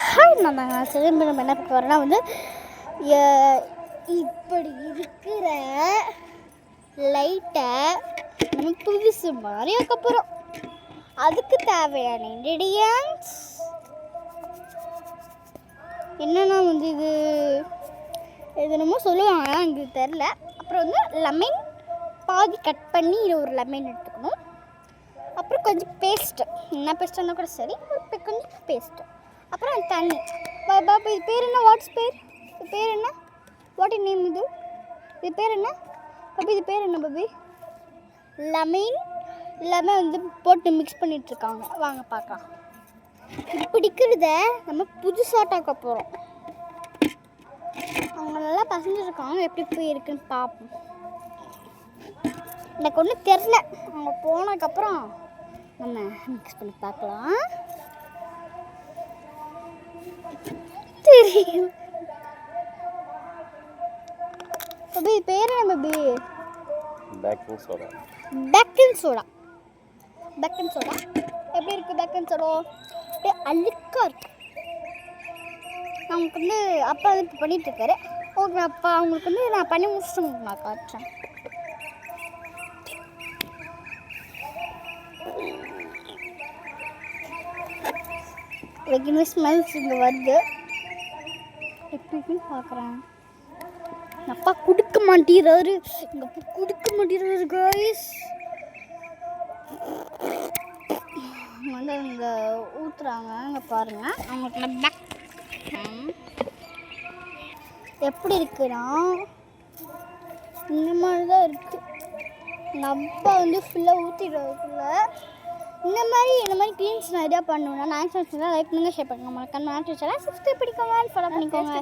Hi நான் திரும்ப நம்ம என்ன பார்க்க போகிறோன்னா வந்து இப்படி இருக்கிற லைட்டை நம்ம புதுசு மாதிரி வைக்க போகிறோம். அதுக்கு தேவையான இன்க்ரீடியன்ட்ஸ் என்னென்னா வந்து இது என்னமோ சொல்லுவாங்க, எங்களுக்கு தெரில. அப்புறம் வந்து லெமன் பாதி கட் பண்ணி இது ஒரு லெமன் எடுத்துக்கணும். அப்புறம் கொஞ்சம் பேஸ்ட்டு, என்ன பேஸ்ட் இருந்தால் கூட சரி, கொஞ்சம் பேஸ்ட்டு. அப்புறம் தண்ணி. பாபா இது பேர் என்ன? வாட்ஸ் பேர்? இது பேர் என்ன? வாட் நேம் இது? இது பேர் என்ன பாபி? இது பேர் என்ன பாபி? லெமன் வந்து போட்டு மிக்ஸ் பண்ணிகிட்ருக்காங்க. வாங்க பார்க்கலாம். இது பிடிக்கிறத நம்ம புதுசாக டாக்க போகிறோம். அவங்க நல்லா பசஞ்சிருக்காங்க, எப்படி போய் இருக்குன்னு பார்ப்போம். எனக்கு ஒன்றும் தெரில, அவங்க போனதுக்கப்புறம் நம்ம மிக்ஸ் பண்ணி பார்க்கலாம். தெரியும் பாபி இது பேர் என்ன பாபி? Baking soda. எப்படி இருக்குது பேக்கிங் சோடா? அப்படியே அழுக்காக இருக்குது. அவங்களுக்கு வந்து அப்பா வந்து இப்போ பண்ணிகிட்ருக்காரு. ஓகே, அப்பா அவங்களுக்கு வந்து நான் பண்ணி முடிச்சுட்டு நான் காட்டுறேன். இன்னும் ஸ்மெல்ஸ் இங்கே வருது. எப்படின்னு பார்க்குறேன். அப்பா கொடுக்க மாட்டேறாரு. எங்கள் அப்பா கொடுக்க மாட்டேறாரு கைஸ். வந்து இங்கே ஊற்றுறாங்க. இங்கே பாருங்கள், அவங்களுக்கு பேக் எப்படி இருக்குன்னா இந்த மாதிரி தான் இருக்குது. எங்கள் அப்பா வந்து ஃபுல்லாக ஊற்றிடுறதுக்குள்ள இந்த மாதிரி க்ளீன்ஸ் நிறையா பண்ணணும்னா நான் லைக் பண்ணுங்கள், ஷேர் பண்ணுங்கள், மறக்காம சப்ஸ்கிரைப் பண்ணிக்கோங்க, ஃபாலோ பண்ணிக்கோங்க.